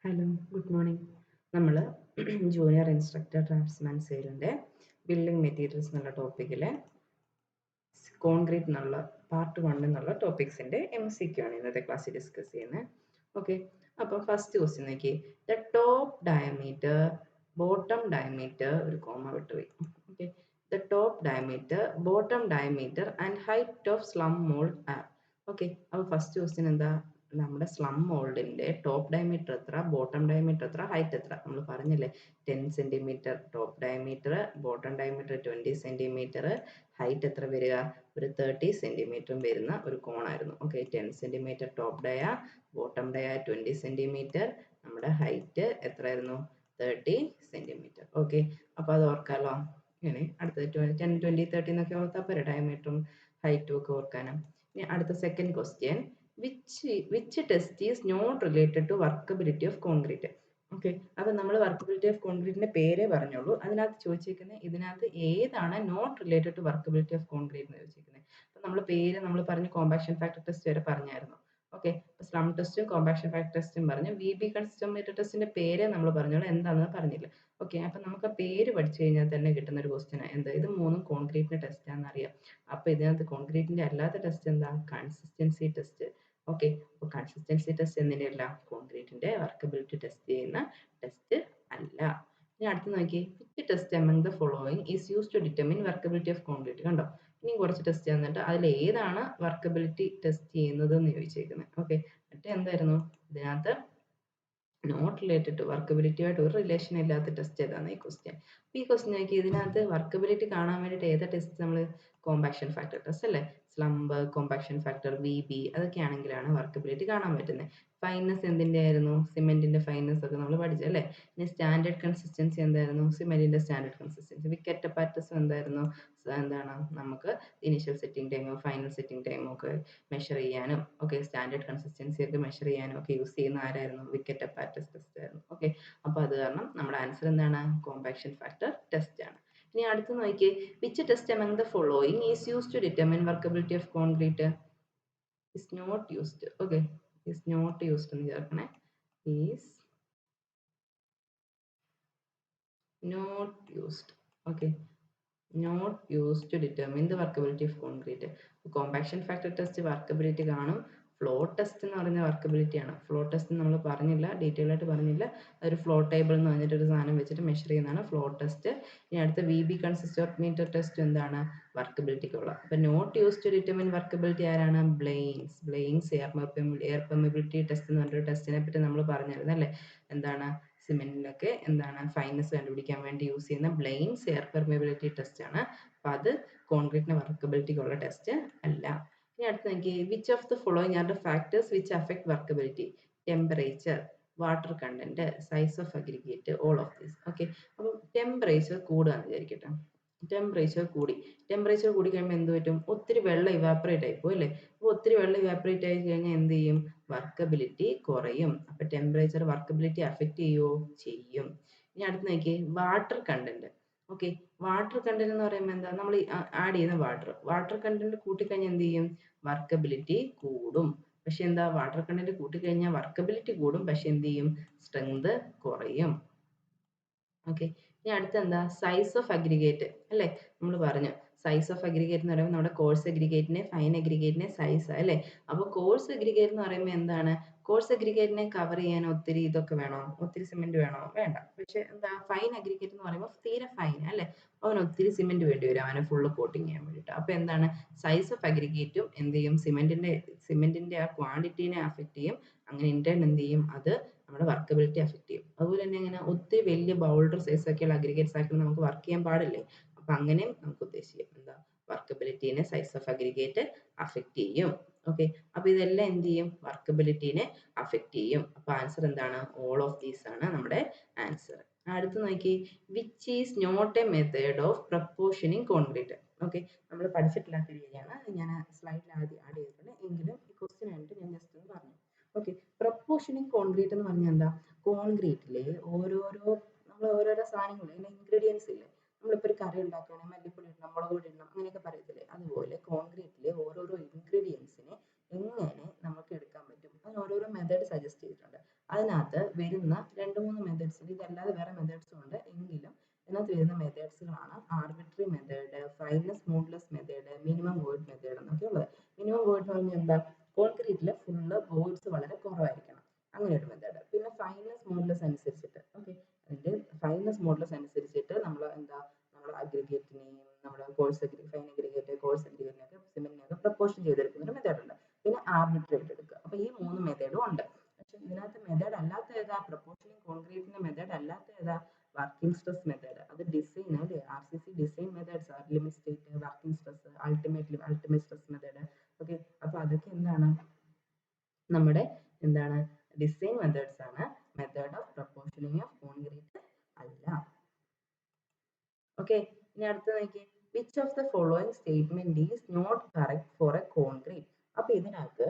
Hello, good morning. നമ്മൾ junior instructor draftsman സെയിലിൻ്റെ building materials എന്നുള്ള ടോപ്പിക്കിൽ കോൺക്രീറ്റ് എന്നുള്ള പാർട്ട് 1 എന്നുള്ള ടോപ്പിക്സിൻ്റെ MCQ ആണ് ഇന്നത്തെ ക്ലാസ്സിൽ ഡിസ്കസ് ചെയ്യുന്നത്. ഓക്കെ, അപ്പോൾ ഫസ്റ്റ് ക്വസ്റ്റ്യൻ നോക്കി. The top diameter, bottom diameter, ഒരു കോമ വിട്ടുപോയി. Okay, the top diameter, bottom diameter and height of slump mould are. Okay, അപ്പോൾ ഫസ്റ്റ് ക്വസ്റ്റ്യൻ എന്താ? നമ്മുടെ സ്ലം മോൾഡിന്റെ ടോപ്പ് ഡയമീറ്റർ എത്ര, ബോട്ടം ഡയമീറ്റർ എത്ര, ഹൈറ്റ് എത്ര? നമ്മൾ പറഞ്ഞില്ലേ 10 centimetre top diameter, bottom diameter 20 centimetre, height എത്ര വരിക? ഒരു 30 സെന്റിമീറ്ററും വരുന്ന ഒരു കോണായിരുന്നു. Okay, 10 centimetre top dia, bottom dia 20 centimetre, നമ്മുടെ ഹൈറ്റ് എത്രയായിരുന്നു? 30 സെന്റിമീറ്റർ. ഓക്കെ, അപ്പോൾ അത് ഓർക്കാമല്ലോ. ഇങ്ങനെ അടുത്തത് 10, 20, 30 എന്നൊക്കെ ഓർത്താൽ പോരെ ഡയമീറ്ററും ഹൈറ്റും ഒക്കെ ഓർക്കാനും. ഇനി അടുത്ത second question, which test is not related to workability of concrete. Okay, അപ്പൊ നമ്മൾ വർക്കബിലിറ്റി ഓഫ് കോൺക്രീറ്റിന്റെ പേരേ പറഞ്ഞോളൂ. അതിനകത്ത് ചോദിച്ചിരിക്കുന്നത് ഇതിനകത്ത് ഏതാണ് not related to workability of concrete എന്ന് ചോദിച്ചിരിക്കുന്നത്. അപ്പൊ നമ്മൾ പേര് നമ്മൾ പറഞ്ഞു, കോമ്പാക്ഷൻ ഫാക്ടർ ടെസ്റ്റ് വരെ പറഞ്ഞായിരുന്നു. ഓക്കെ, സ്ലം ടെസ്റ്റും കോമ്പാക്ഷൻ ഫാക്ടർ ടെസ്റ്റും പറഞ്ഞു. VB കൺസിസ്റ്റോമീറ്റർ ടെസ്റ്റിന്റെ പേരേ നമ്മൾ പറഞ്ഞോളൂ, എന്താണെന്ന് പറഞ്ഞില്ല. ഓക്കെ, അപ്പൊ നമുക്ക് ആ പേര് പഠിച്ചു കഴിഞ്ഞാൽ തന്നെ കിട്ടുന്ന ഒരു ക്വസ്റ്റ്യൻ എന്താ? ഇത് മൂന്നും കോൺക്രീറ്റിന്റെ ടെസ്റ്റ് ആണെന്ന് അറിയാം. അപ്പൊ ഇതിനകത്ത് കോൺക്രീറ്റിന്റെ അല്ലാത്ത ടെസ്റ്റ് എന്താ? Consistency test. ഓക്കെ, അപ്പോൾ കൺസിസ്റ്റൻസി ടെസ്റ്റ് എന്തിനല്ല? കോൺക്രീറ്റിന്റെ വർക്കബിലിറ്റി ടെസ്റ്റ് ചെയ്യുന്ന ടെസ്റ്റ് അല്ല. ഇനി അടുത്ത് നോക്കി, which test among the following is use to determine workability of concrete. കണ്ടോ, ഇനി കുറച്ച് ടെസ്റ്റ് തന്നിട്ട് അതിൽ ഏതാണ് വർക്കബിലിറ്റി ടെസ്റ്റ് ചെയ്യുന്നത് എന്ന് ചോദിച്ചേക്കുന്നത്. ഓക്കെ, മറ്റേ എന്തായിരുന്നു? ഇതിനകത്ത് നോട്ട് റിലേറ്റഡ് ടു വർക്കബിലിറ്റി ആയിട്ട് ഒരു റിലേഷൻ ഇല്ലാത്ത ടെസ്റ്റ് ഏതാണ്? ഈ ക്വസ്റ്റ്യൻ. ഈ ക്വസ്റ്റ്യൻ നോക്കി, ഇതിനകത്ത് വർക്കബിലിറ്റി കാണാൻ വേണ്ടിയിട്ട് ഏതാ ടെസ്റ്റ്? നമ്മൾ കോമ്പാക്ഷൻ ഫാക്ടർ ടെസ്റ്റ് അല്ലേ? സ്ലംബ്, കോമ്പാക്ഷൻ ഫാക്ടർ, VB, അതൊക്കെ ആണെങ്കിലാണ് വർക്കബിലിറ്റി കാണാൻ പറ്റുന്നത്. ഫൈനസ് എന്തിന്റെ ആയിരുന്നു? സിമെന്റിന്റെ ഫൈനസ് ഒക്കെ നമ്മൾ പഠിച്ചല്ലേ. ഇനി സ്റ്റാൻഡേർഡ് കൺസിസ്റ്റൻസി എന്തായിരുന്നു? സിമെന്റിന്റെ സ്റ്റാൻഡേർഡ് കൺസിസ്റ്റൻസി. വിക്കറ്റ് അപ്പാറ്റസ് എന്തായിരുന്നു? എന്താണ്, നമുക്ക് ഇനിഷ്യൽ സെറ്റിംഗ് ടൈമും ഫൈനൽ സെറ്റിംഗ് ടൈമും ഒക്കെ മെഷർ ചെയ്യാനും ഒക്കെ സ്റ്റാൻഡേർഡ് കൺസിസ്റ്റൻസി ഒക്കെ മെഷർ ചെയ്യാനും ഒക്കെ യൂസ് ചെയ്യുന്ന ആരായിരുന്നു? വിക്കറ്റ് അപ്പാറ്റസ് ടെസ്റ്റ് ആയിരുന്നു. ഓക്കെ, അപ്പോൾ അത് കാരണം നമ്മുടെ ആൻസർ എന്താണ്? കോമ്പാക്ഷൻ ഫാക്ടർ ടെസ്റ്റ് ആണ്. ഇനി അടുത്ത് നോക്കിയേ, which test among the following is use to determine workability of concrete? Is not used. Okay, is not used എന്ന് ചേർക്കണേ. Is not used. Okay, not used to determine the workability of concrete. Compaction factor test workability കാണും. Flow test എന്ന് പറയുന്ന workability ആണ്. Flow test നമ്മൾ പറഞ്ഞില്ല, detail ആയിട്ട് പറഞ്ഞില്ല. അതൊരു ഫ്ലോ ടേബിൾ എന്ന് പറഞ്ഞിട്ട് ഒരു സാധനം വെച്ചിട്ട് മെഷർ ചെയ്യുന്നതാണ് ഫ്ലോ ടെസ്റ്റ്. ഇനി അടുത്ത VB കൺസിസ്റ്റോമീറ്റർ ടെസ്റ്റ് എന്താണ്? വർക്കബിലിറ്റിക്കുള്ള. അപ്പൊ not use to determine workability ആരാണ്? ബ്ലെയിൻസ് എയർ പെർമിബിലിറ്റി ടെസ്റ്റ് എന്ന് പറഞ്ഞൊരു ടെസ്റ്റിനെ പറ്റി നമ്മൾ പറഞ്ഞിരുന്നു അല്ലേ? എന്താണ്, സിമെന്റിലൊക്കെ എന്താണ് ഫൈനസ് കണ്ടുപിടിക്കാൻ വേണ്ടി യൂസ് ചെയ്യുന്ന ബ്ലെയിൻസ് എയർ പെർമിബിലിറ്റി ടെസ്റ്റ് ആണ്. അപ്പൊ അത് കോൺക്രീറ്റിന്റെ വർക്കബിലിറ്റിക്കുള്ള ടെസ്റ്റ് അല്ല. ഇനി അടുത്ത് നോക്കി, which of the following are the factors which affect workability? Temperature, water content, size of aggregate, all of these. Okay, അപ്പം ടെമ്പറേച്ചർ കൂടുകയെന്ന് വിചാരിക്കട്ടെ. ടെമ്പറേച്ചർ കൂടി കഴിയുമ്പോൾ എന്ത് പറ്റും? ഒത്തിരി വെള്ളം ഇവാപ്പറേറ്റ് ആയി പോകും അല്ലേ? അപ്പോൾ ഒത്തിരി വെള്ളം ഇവാപ്പറേറ്റ് ആയി കഴിഞ്ഞാൽ എന്ത് ചെയ്യും? വർക്കബിലിറ്റി കുറയും. അപ്പൊ ടെമ്പറേച്ചർ വർക്കബിലിറ്റി അഫക്റ്റ് ചെയ്യുമോ? ചെയ്യും. ഇനി അടുത്ത് നോക്കിയേ, water content. Okay, water content എന്ന് പറയുമ്പോൾ എന്താ? നമ്മൾ ആഡ് ചെയ്യുന്ന വാട്ടർ കണ്ടന്റ് കൂട്ടിക്കഴിഞ്ഞാൽ എന്ത് ചെയ്യും? വർക്കബിലിറ്റി കൂടും. പക്ഷെ എന്താ, വാട്ടർ കണ്ടന്റ് കൂട്ടിക്കഴിഞ്ഞാൽ വർക്കബിലിറ്റി കൂടും, പക്ഷെ എന്ത് ചെയ്യും? സ്ട്രെങ്ത് കുറയും. ഓക്കെ, ഇനി അടുത്ത എന്താ? സൈസ് ഓഫ് അഗ്രിഗേറ്റ് അല്ലേ? നമ്മൾ പറഞ്ഞു സൈസ് ഓഫ് അഗ്രിഗേറ്റ് എന്ന് പറയുമ്പോൾ നമ്മുടെ കോഴ്സ് അഗ്രിഗേറ്റിനെ ഫൈൻ അഗ്രിഗേറ്റിനെ സൈസ് അല്ലേ? അപ്പോൾ കോഴ്സ് അഗ്രിഗേറ്റ് എന്ന് പറയുമ്പോൾ എന്താണ്? കോഴ്സ് അഗ്രിഗേറ്റിനെ കവർ ചെയ്യാൻ ഒത്തിരി ഇതൊക്കെ വേണോ? ഒത്തിരി സിമെന്റ് വേണോ? വേണ്ട. പക്ഷെ എന്താ, ഫൈൻ അഗ്രിഗേറ്റ് എന്ന് പറയുമ്പോൾ തീരെ ഫൈൻ അല്ലേ? അവന് ഒത്തിരി സിമെന്റ് വേണ്ടി വരും അവനെ ഫുള്ള് കോട്ടിങ് ചെയ്യാൻ വേണ്ടിയിട്ട്. അപ്പോൾ എന്താണ്, സൈസ് ഓഫ് അഗ്രിഗേറ്റും എന്ത് ചെയ്യും? സിമെന്റിന്റെ ആ ക്വാണ്ടിറ്റീനെ അഫക്റ്റ് ചെയ്യും. അങ്ങനെ ഇൻ ടേൺ എന്ത് ചെയ്യും? അത് നമ്മുടെ വർക്കബിലിറ്റി അഫക്റ്റ് ചെയ്യും. അതുപോലെ തന്നെ ഇങ്ങനെ ഒത്തിരി വലിയ ബൗൾഡർ സൈസ് ഒക്കെയുള്ള അഗ്രിഗേറ്റ്സ് ആക്കി നമുക്ക് വർക്ക് ചെയ്യാൻ പാടില്ലേ? അപ്പൊ അങ്ങനെയും നമുക്ക് ഉദ്ദേശിക്കാം. എന്താ, വർക്കബിലിറ്റീനെ സൈസ് ഓഫ് അഗ്രിഗേറ്റ് അഫക്റ്റ് ചെയ്യും. ഓക്കെ, അപ്പൊ ഇതെല്ലാം എന്ത് ചെയ്യും? വർക്കബിലിറ്റീനെ അഫക്റ്റ് ചെയ്യും. അപ്പൊ ആൻസർ എന്താണ്? ഓൾ ഓഫ് ദീസ് ആണ് നമ്മുടെ ആൻസർ. അടുത്ത് നോക്കി, which is not a method of proportioning concrete. Okay, നമ്മൾ പഠിച്ചിട്ടില്ലാത്ത രീതിയാണ് ഞാൻ സ്ലൈഡിൽ ആദ്യം ആഡ് ചെയ്തിട്ടുണ്ട്. എങ്കിലും ഈ ക്വസ്റ്റ്യൻ ആയിട്ട് ഞാൻ ജസ്റ്റ് ഒന്ന് പറഞ്ഞു. ഓക്കെ, പ്രപ്പോർഷനിങ് കോൺക്രീറ്റ് എന്ന് പറഞ്ഞാൽ എന്താ? കോൺക്രീറ്റിലെ നമ്മൾ ഓരോരോ സാധനങ്ങൾ ഇൻഗ്രീഡിയൻസ് ഇല്ലേ? നമ്മളിപ്പോൾ ഒരു കറി ഉണ്ടാക്കുകയാണെങ്കിൽ മല്ലിപ്പൊടി ഇടണം, മുളക് പൊടി ഇടണം, അങ്ങനെയൊക്കെ പറയത്തില്ലേ? അതുപോലെ കോൺക്രീറ്റിലെ ഓരോരോ ഇൻഗ്രീഡിയൻസിനെ എങ്ങനെ നമുക്ക് എടുക്കാൻ പറ്റും? അതിന് ഓരോരോ മെത്തേഡ് സജസ്റ്റ് ചെയ്തിട്ടുണ്ട്. അതിനകത്ത് വരുന്ന 2-3 മെത്തേഡ്സ്, ഇതല്ലാതെ വേറെ മെത്തേഡ്സും ഉണ്ട്, എങ്കിലും ഇതിനകത്ത് വരുന്ന മെത്തേഡ്സുകളാണ് arbitrary method, fineness modulus method, minimum void method എന്നൊക്കെ ഉള്ളത്. മിനിമം വോയിഡ് എന്ന് പറഞ്ഞാൽ എന്താ, കോൺക്രീറ്റിൽ ഫുള്ള് വോയിഡ്സ് വളരെ കുറവായിരിക്കണം, അങ്ങനെ ഒരു മെത്തേഡ്. പിന്നെ ഫൈനസ് മോഡുലസ് അനുസരിച്ചിട്ട്, ഓക്കെ, അതിന്റെ ഫൈനസ് മോഡുലസ് അനുസരിച്ചിട്ട് നമ്മൾ എന്താ, നമ്മുടെ അഗ്രിഗേറ്റിനെയും നമ്മുടെ ഫൈൻ അഗ്രിഗേറ്റ്, കോഴ്സ് അഗ്രിഗേറ്റിനെയൊക്കെ സിമെന്റിനെയൊക്കെ പ്രപ്പോർഷൻ ചെയ്തെടുക്കുന്ന ഒരു മെത്തേഡ് ഉണ്ട്. പിന്നെ ആർബിട്രറി ആയിട്ട് എടുക്കുക. അപ്പൊ ഈ 3 മെത്തേഡും ഉണ്ട്. പക്ഷെ ഇതിനകത്ത് മെത്തേഡ് അല്ലാത്ത ഏതാ, പ്രപ്പോർഷനിങ് കോൺക്രീറ്റിന്റെ മെത്തേഡ് അല്ലാത്ത ഏതാ, വർക്കിംഗ് സ്ട്രെസ് മെത്തേഡ്. അത് ഡിസൈൻ അല്ലേ, RCC ഡിസൈൻ മെത്തേഡ്സ് ആണ്, limit state, working stress, ultimate stress method. Okay, അപ്പൊ അതൊക്കെ എന്താണ്, നമ്മുടെ എന്താണ്, ഡിസൈൻ മെത്തേഡ്സ് ആണ്, method of proportioning of concrete അല്ല. ഓക്കെ, ഇനി അടുത്ത നോക്കി, which of the following statement is not correct for a concrete. അപ്പൊ ഇതിനകത്ത്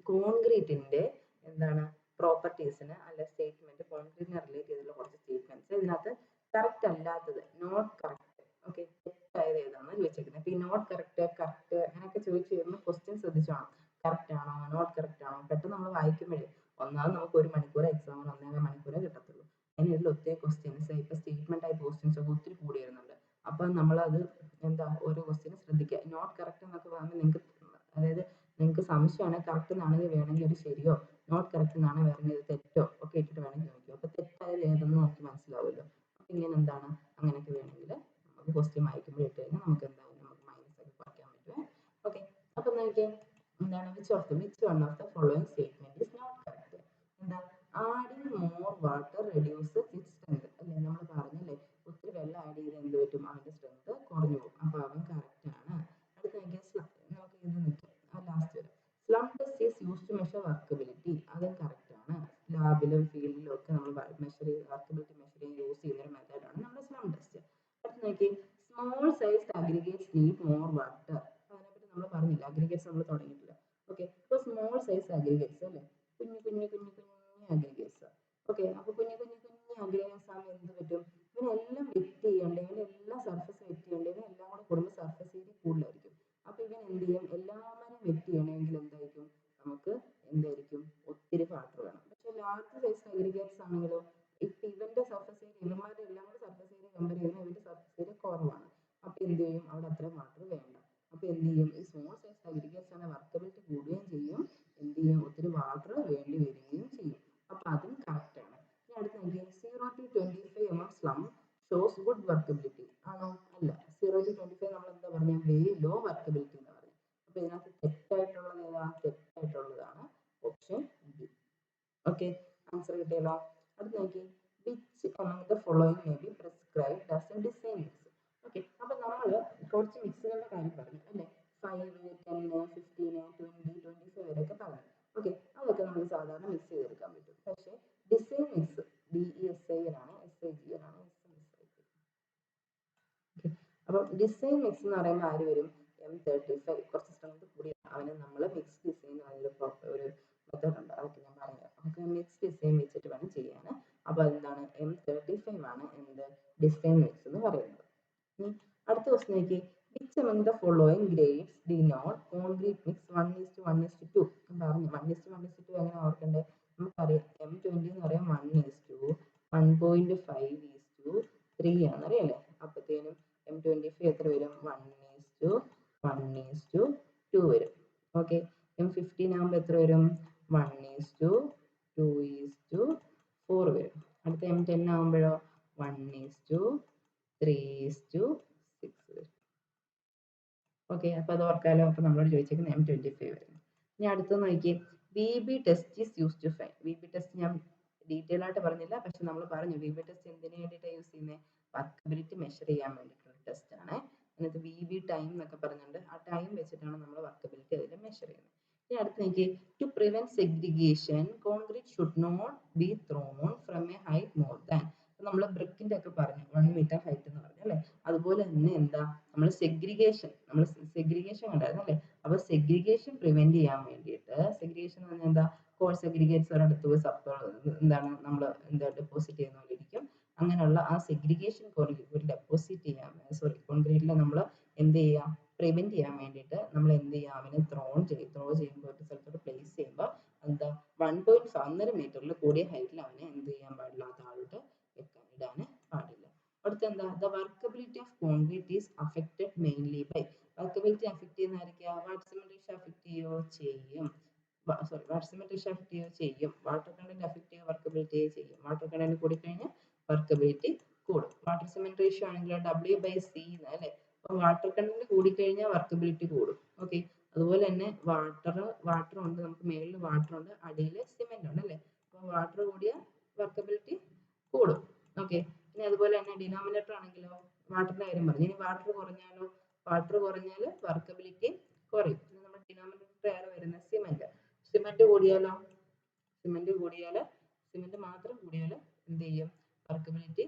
കോൺക്രീറ്റിന്റെ എന്താണ് പ്രോപ്പർട്ടീസിന് അല്ല സ്റ്റേറ്റ്മെന്റ്, കോൺക്രീറ്റിനെ റിലേറ്റ് ചെയ്തുള്ള കുറച്ച് സ്റ്റേറ്റ്മെന്റ്സ് ഇതിനകത്ത് കറക്റ്റ് അല്ലാത്തത്, നോട്ട് കറക്റ്റ്, ഓക്കെ, തെറ്റായത് ഏതാണെന്ന് ചോദിച്ചേക്കുന്നത്. അപ്പൊ ഈ നോട്ട് കറക്റ്റ്, കറക്റ്റ് അങ്ങനെയൊക്കെ ചോദിച്ചു കഴിയുമ്പോൾ ക്വസ്റ്റ്യൻ ശ്രദ്ധിച്ചോണം. കറക്റ്റ് ആണോ, നോട്ട് കറക്റ്റ് ആണോ, പെട്ടെന്ന് നമ്മൾ വായിക്കുമ്പോഴേ, ഒന്നാമത് നമുക്ക് 1 മണിക്കൂർ എക്സാമിന് 1.5 മണിക്കൂറേ കിട്ടത്തുള്ളൂ. അതിനുള്ള ഒത്തിരി ക്വസ്റ്റ്യൻസ്, ഇപ്പൊ സ്റ്റേറ്റ്മെന്റ് ടൈപ്പ് ക്വസ്റ്റ്യൻസ് ഒക്കെ ഒത്തിരി കൂടി വരുന്നുണ്ട്. അപ്പൊ നമ്മളത് എന്താ, ഓരോ ക്വസ്റ്റ്യൻ ശ്രദ്ധിക്കുക. നോട്ട് കറക്റ്റ് എന്നൊക്കെ പറയുമ്പോൾ നിങ്ങൾക്ക്, അതായത് നിങ്ങൾക്ക് സംശയമാണ്, കറക്റ്റ് എന്നാണെങ്കിൽ വേണമെങ്കിൽ ഒരു ശരിയോ, നോട്ട് കറക്റ്റ് എന്നാണ് വേണമെങ്കിൽ ഒരു തെറ്റോ ഒക്കെ ഇട്ടിട്ട് വേണമെങ്കിൽ ചോദിക്കും. അപ്പൊ തെറ്റായത് ഏതെന്ന് നമുക്ക് മനസ്സിലാവുമല്ലോ. അപ്പൊ ഇങ്ങനെ എന്താണ്, അങ്ങനെയൊക്കെ വേണമെങ്കിൽ നമുക്ക് ക്വസ്റ്റ്യൻ വായിക്കുമ്പോൾ ഇട്ട് കഴിഞ്ഞാൽ നമുക്ക് എന്തായാലും നമുക്ക് മൈനസ് ഒക്കെ കുറയ്ക്കാൻ പറ്റുമേ. ഓക്കെ, അപ്പൊ നോക്കിയാൽ എന്താണ്, which one of the following statement is not correct. എന്താ, adding more water reduces its strength, അല്ലേ, നമ്മൾ പറഞ്ഞല്ലേ, ഒത്തിരി വെള്ളം ആഡ് ചെയ്ത് എന്ത് പറ്റും, അവന്റെ സ്ട്രെങ്ത് കുറഞ്ഞു പോകും. അപ്പൊ അവൻ കറക്റ്റ് ആണ്. അടുത്ത നോക്കിയാൽ നമുക്ക് ഇത് നിൽക്കാം, ലാസ്റ്റ് വരെ, slump test is use to measure workability, അതും കറക്റ്റ് ആണ്. ലാബിലും ഫീൽഡിലും ഒക്കെ നമ്മൾ വർക്കബിലിറ്റി മെഷർ ചെയ്യാൻ യൂസ് ചെയ്യുന്ന ഒരു മെത്തേഡാണ് നമ്മുടെ സ്ലം ടെസ്റ്റ്. അടുത്ത് നോക്കി, small sized aggregates need more water. അതിനെപ്പറ്റി നമ്മൾ പറഞ്ഞില്ല, അഗ്രിഗേറ്റ്സ് നമ്മൾ തുടങ്ങിയിട്ടില്ല. ഓക്കെ, ഇപ്പൊ സ്മോൾ സൈസ് അഗ്രിഗേറ്റ്സ് അല്ലേ, കുഞ്ഞു അഗ്രിഗേറ്റ്സ്. ഓക്കെ, അപ്പൊ കുഞ്ഞു അഗ്രിഗേറ്റ്സ് ആകുമ്പോൾ എന്ത് പറ്റും, ഇവനെല്ലാം വെറ്റ് ചെയ്യേണ്ടത്, ഇവനെല്ലാം സർഫസ് വെറ്റ് ചെയ്യേണ്ടത്, ഇവനെല്ലാം കൂടെ കൂടുമ്പോൾ സർഫസ് ഏരിയ കൂടുതലായിരിക്കും. അപ്പൊ ഇവൻ എന്ത് ചെയ്യും, എല്ലാവരും വെറ്റ് ചെയ്യണമെങ്കിൽ എന്തായിരിക്കും, നമുക്ക് എന്തായിരിക്കും, ഒത്തിരി വാട്ടർ വേണം. പക്ഷെ ലാർജ് സൈസ് അഗ്രിഗേറ്റ്സ് ആണെങ്കിലോ, ഇപ്പൊ ഇവന്റെ സർഫസ് ഏരിയ, ഇവന്മാരുടെ എല്ലാം കൂടെ സർഫസ് ഏരിയ കമ്പയർ ചെയ്യുമ്പോൾ ഇവന്റെ സർഫസ് ഏരിയ കുറവാണ്. അപ്പൊ എന്ത് ചെയ്യും, അവിടെ അത്രയും വാട്ടർ വേണ്ട. അപ്പൊ എന്ത് ചെയ്യും, ഈ സ്മോൾ സൈസ് അഗ്രിഗേറ്റ്സ് ആണ് വർക്കബിലിറ്റി കൂടുകയും ചെയ്യും, എന്ത് ചെയ്യും, ഒത്തിരി വാട്ടർ വേണ്ടി വരികയും ചെയ്യും. അപ്പൊ അതും കറക്റ്റ് ആണ്. ഇനി അടുത്ത 0 to 25 mm slump shows good workability ആണോ, അല്ല. 0 to 25 നമ്മൾ എന്താ പറഞ്ഞ, വെരി ലോ വർക്കബിലിറ്റി എന്ന് പറഞ്ഞു. അപ്പൊ ഇതിനകത്ത് തെറ്റായിട്ടുള്ളത് ഏതാ, തെറ്റായിട്ടുള്ളതാണ് ഓപ്ഷൻ ബി. ഓക്കെ, ആൻസർ കിട്ടിയല്ലോ. അടുത്ത് നോക്കി, which among the following may be prescribed as a design mix. Okay, അപ്പൊ നമ്മൾ കുറച്ച് മിക്സുകളുടെ കാര്യം പറഞ്ഞു അല്ലേ, 5, 10, 15, 20, 25 വരെയൊക്കെ പറഞ്ഞു. ഓക്കെ, അതൊക്കെ നമുക്ക് സാധാരണ മിക്സ് ചെയ്തെടുക്കാൻ പറ്റും. പക്ഷേ ഡിസൈൻ മിക്സ്, DESIN ആണ്, SIGN ആണ്, അപ്പം ഡിസൈൻ മിക്സ് എന്ന് പറയുമ്പോൾ ആര് വരും, M35, കുറച്ച് സ്ട്രെങ്ത് കൂടി, അവന് നമ്മൾ മിക്സ് ഡിസൈൻ ഒരു മെത്തേഡ് ഉണ്ട്, അതൊക്കെ ഞാൻ പറഞ്ഞു. നമുക്ക് മിക്സ് ഡിസൈൻ വെച്ചിട്ട് വേണം ചെയ്യാൻ. അപ്പൊ എന്താണ്, M35 ആണ് എന്ത്, ഡിസൈൻ മിക്സ് എന്ന് പറയുന്നത്. അടുത്ത ക്വസ്റ്റ്യൻ നോക്കി, which among the following grades denote concrete mix 1:1:2. പറഞ്ഞു 1:1:2 എങ്ങനെ ഓർക്കണ്ടേ, നമുക്കറിയാം M20 എന്ന് പറയാം 1:1.5:3 ആണെന്നറിയാലേ. അപ്പത്തേനും M25 എത്ര വരും, 1:1:2 വരും. ഓക്കെ, M15 ആകുമ്പോൾ എത്ര വരും, 1:2:4 വരും. അടുത്ത M10 ആകുമ്പോഴോ 1:3:6 വരും. ഓക്കെ, അപ്പൊ അത് ഓർക്കാലോ. അപ്പൊ നമ്മളോട് ചോദിച്ചേക്കുന്നത് M25 വരും. ഇനി അടുത്ത് നോക്കി, VB test is use to find. VB test ഞാൻ ഡീറ്റെയിൽ ആയിട്ട് പറഞ്ഞില്ല, പക്ഷെ നമ്മൾ പറഞ്ഞു VB ടെസ്റ്റ് എന്തിനു വേണ്ടിയിട്ടാണ് യൂസ് ചെയ്യുന്നത്, വർക്കബിലിറ്റി മെഷർ ചെയ്യാൻ വേണ്ടിയിട്ടുള്ള ടെസ്റ്റ് ആണ്. എന്നിട്ട് VB ടൈം എന്നൊക്കെ പറഞ്ഞിട്ടുണ്ട്, ആ ടൈം വെച്ചിട്ടാണ് നമ്മൾ വർക്കബിലിറ്റി അതിൽ മെഷർ ചെയ്യുന്നത്. ഇനി അടുത്ത് നോക്കി, to prevent segregation concrete should not be thrown from a height more than. നമ്മൾ ബ്രിക്കിന്റെ ഒക്കെ പറഞ്ഞു 1 മീറ്റർ ഹൈറ്റ് എന്ന് പറഞ്ഞു അല്ലേ. അതുപോലെ തന്നെ എന്താ, നമ്മൾ സെഗ്രിഗേഷൻ കണ്ടായിരുന്നു അല്ലേ. അപ്പൊ സെഗ്രിഗേഷൻ പ്രിവെന്റ് ചെയ്യാൻ വേണ്ടിയിട്ട്, സെഗ്രിഗേഷൻ എന്ന് പറഞ്ഞാൽ എന്താ, കോഴ്സ് സെഗ്രിഗേറ്റ്സ് ഒരിടത്ത് പോയി എന്താണ് നമ്മൾ എന്താ ഡെപ്പോസിറ്റ് ചെയ്യുന്ന പോലെ ഇരിക്കും. അങ്ങനെയുള്ള ആ സെഗ്രിഗേഷൻ ഡെപ്പോസിറ്റ് ചെയ്യാൻ, കോൺക്രീറ്റിൽ നമ്മൾ എന്ത് ചെയ്യാം, പ്രിവെന്റ് ചെയ്യാൻ വേണ്ടിയിട്ട് നമ്മൾ എന്ത് ചെയ്യാം, അവനെ ത്രോ ചെയ്യുമ്പോൾ ഒരു സ്ഥലത്തോട്ട് പ്ലേസ് ചെയ്യുമ്പോൾ എന്താ 1.5 1.5 മീറ്റർ മീറ്ററിൽ കൂടിയ ഹൈറ്റിൽ അവനെ എന്ത് ചെയ്യാൻ പാടില്ല, താഴോട്ട് ഇടാൻ പാടില്ല. അടുത്ത എന്താ, the workability of concrete is affected mainly by. Workability affect ചെയ്യുന്ന ആരൊക്കെയാ, വാട്ടർ സിമെന്റ് അഫക്ട് ചെയ്യുകയോ ചെയ്യും, വാട്ടർ സിമെന്റ് അഫക്ട് ചെയ്യുകയോ ചെയ്യും, വാട്ടർ കണ്ടന്റ് അഫക്ട് ചെയ്യുക വർക്കബിലിറ്റിയെ ചെയ്യും. വാട്ടർ കണ്ടന്റ് കൂടിക്കഴിഞ്ഞാൽ വർക്കബിലിറ്റി കൂടും. വാട്ടർ സിമെന്റ് റേഷ്യോ ആണെങ്കിൽ W/C അല്ലെ, അപ്പൊ വാട്ടർ കണ്ടന്റ് കൂടിക്കഴിഞ്ഞാൽ വർക്കബിലിറ്റി കൂടും. ഓക്കെ, അതുപോലെ തന്നെ വാട്ടർ ഉണ്ട്, നമുക്ക് മേളിൽ വാട്ടർ ഉണ്ട്, അടിയിൽ സിമെന്റ് ഉണ്ട് അല്ലെ, അപ്പൊ വാട്ടർ കൂടിയ വർക്കബിലിറ്റി കൂടും. ഓക്കെ, ഇനി അതുപോലെ തന്നെ ഡിനോമിനേറ്റർ ആണെങ്കിലോ, വാട്ടറിന്റെ കാര്യം പറഞ്ഞു. ഇനി വാട്ടർ കുറഞ്ഞാൽ വർക്കബിലിറ്റി കുറയും. നമ്മുടെ ഡിനോമിനേറ്റർ ആര് വരുന്നത്, സിമെന്റ് കൂടിയാലോ, സിമെന്റ് മാത്രം കൂടിയാൽ എന്ത് ചെയ്യും, വർക്കബിലിറ്റി,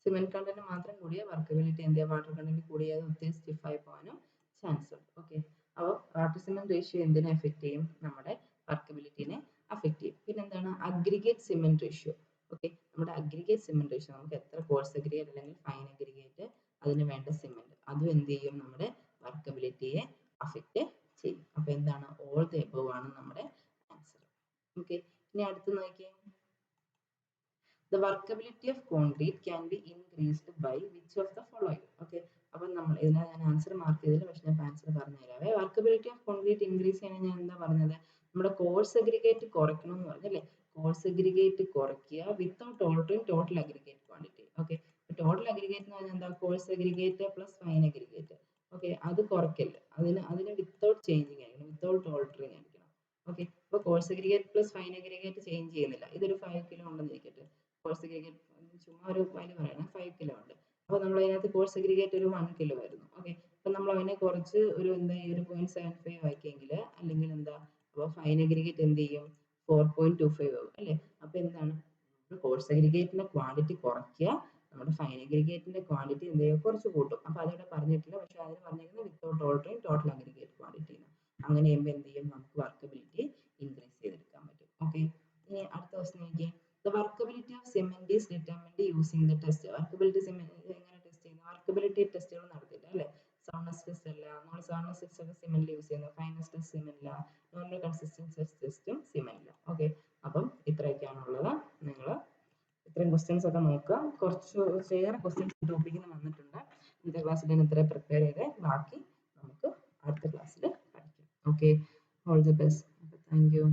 സിമെന്റ് കണ്ടന്റ് മാത്രം കൂടിയ വർക്കബിലിറ്റി എന്ത് ചെയ്യുക, വാട്ടർ കണ്ടന്റ് കൂടിയാൽ ഒത്തിരി സ്റ്റിഫായി പോകാനും ചാൻസ് ഉണ്ട്. ഓക്കെ, അപ്പോൾ വാട്ടർ സിമെന്റ് റേഷ്യോ എന്തിനെ അഫക്ട് ചെയ്യും, നമ്മുടെ വർക്കബിലിറ്റിനെ അഫക്ട് ചെയ്യും. പിന്നെ എന്താണ് അഗ്രിഗേറ്റ് സിമെന്റ് റേഷ്യോ. ഓക്കെ, നമ്മുടെ അഗ്രിഗേറ്റ് സിമെന്റ് റേഷ്യോ, നമുക്ക് എത്ര കോഴ്സ് അഗ്രിഗേറ്റ് അല്ലെങ്കിൽ ഫൈൻ അഗ്രിഗേറ്റ് അതിന് വേണ്ട സിമെന്റ്, അതും എന്ത് ചെയ്യും, നമ്മുടെ വർക്കബിലിറ്റിയെ അഫക്ട് ചെയ്യും. അപ്പൊ എന്താണ്, ഓൾ ദി എബവ് ആണ് നമ്മുടെ ആൻസർ. ഓക്കെ, ഇനി അടുത്ത് നോക്കിയേ, the workability of concrete can be increased by which of the following. Okay, അപ്പോൾ നമ്മൾ ഇതിനെ ഞാൻ ആൻസർ മാർക്ക് ചെയ്തില്ല, പക്ഷെ ഞാൻ ആൻസർ പറഞ്ഞു തരാവേ. വർക്കബിലിറ്റി ഓഫ് കോൺക്രീറ്റ് ഇൻക്രീസ് ചെയ്യാൻ ഞാൻ എന്താ പറഞ്ഞത്, നമ്മുടെ കോഴ്സ് അഗ്രിഗേറ്റ് കുറയ്ക്കണം എന്ന് പറഞ്ഞല്ലേ, കോഴ്സ് അഗ്രിഗേറ്റ് കുറയ്ക്കുക without altering total aggregate quantity. Okay, total aggregate എന്ന് പറഞ്ഞാൽ എന്താ, coarse aggregate plus fine aggregate. Okay, അത് കുറയ്ക്കല്ല, അതിന് വിത്തൗട്ട് ചേഞ്ചിങ് ആയിരിക്കണം, വിത്തൗട്ട് ഓൾട്ടറിങ് ആയിരിക്കണം. ഓക്കെ, ഇപ്പോൾ coarse aggregate plus fine aggregate change ചെയ്യുന്നില്ല, ഇതൊരു 5 കിലോ ഉണ്ടെന്ന് ഇരിക്കട്ടെ, കോഴ്സ് അഗ്രിഗേറ്റ് ചുമ്മാ ഒരു വാല്യൂ പറയണം, 5 കിലോ ഉണ്ട്. അപ്പോൾ നമ്മൾ അതിനകത്ത് കോഴ്സ് അഗ്രിഗേറ്റ് ഒരു 1 കിലോ ആയിരുന്നു. ഓക്കെ, അപ്പോൾ നമ്മൾ അതിനെ കുറച്ച് ഒരു എന്താ ഒരു 0.75 ആക്കിയെങ്കിൽ, അല്ലെങ്കിൽ എന്താ, അപ്പോൾ ഫൈൻ അഗ്രിഗേറ്റ് എന്ത് ചെയ്യും, 4.25 ആവും അല്ലേ. അപ്പോൾ എന്താണ്, കോഴ്സ് അഗ്രിഗേറ്റിന്റെ ക്വാണ്ടിറ്റി കുറയ്ക്കുക, നമ്മുടെ ഫൈൻ അഗ്രിഗേറ്റിന്റെ ക്വാണ്ടിറ്റി എന്ത് ചെയ്യുക, കുറച്ച് കൂട്ടും. അപ്പോൾ അതിവിടെ പറഞ്ഞിട്ടില്ല, പക്ഷെ അതിന് പറഞ്ഞിരിക്കുന്നത് without altering total aggregate quantity. അങ്ങനെ ചെയ്യുമ്പോൾ എന്ത് ചെയ്യും, നമുക്ക് വർക്കബിലിറ്റി ഇൻക്രീസ് ചെയ്തെടുക്കാൻ പറ്റും. ഓക്കെ, ഇനി അടുത്ത ക്വസ്റ്റ്യൻ നോക്കിയേ, the workability of cement is determined using the test. Workability cement എങ്ങനെ ടെസ്റ്റ് ചെയ്യുന്നത്, വർക്കബിലിറ്റി ടെസ്റ്റുകൾ നടത്തില്ല അല്ലേ, സൗണ്ട്നെസ് ടെസ്റ്റ് അല്ല, നമ്മൾ സൗണ്ട്നെസ് ടെസ്റ്റ് ഒക്കെ സിമെന്റിൽ യൂസ് ചെയ്യുന്നത്, ഫൈനസ് ടെസ്റ്റ് സിമെന്റില്ല, നോർമൽ കൺസിസ്റ്റൻസി ടെസ്റ്റും സിമെന്റില്ല. ഓക്കെ, അപ്പം ഇത്രയൊക്കെയാണുള്ളത്. നിങ്ങൾ ഇത്രയും ക്വസ്റ്റ്യൻസ് ഒക്കെ നോക്കുക, കുറച്ചേറെ ക്വസ്റ്റ്യൻസ് ടോപ്പിക്കിൽ വന്നിട്ടുണ്ട്. ഇന്നത്തെ ക്ലാസ്സിൽ ഞാൻ ഇത്രയും പ്രിപ്പയർ ചെയ്തേ, ബാക്കി നമുക്ക് അടുത്ത ക്ലാസ്സിൽ പഠിക്കാം. Okay, all the best. Thank you.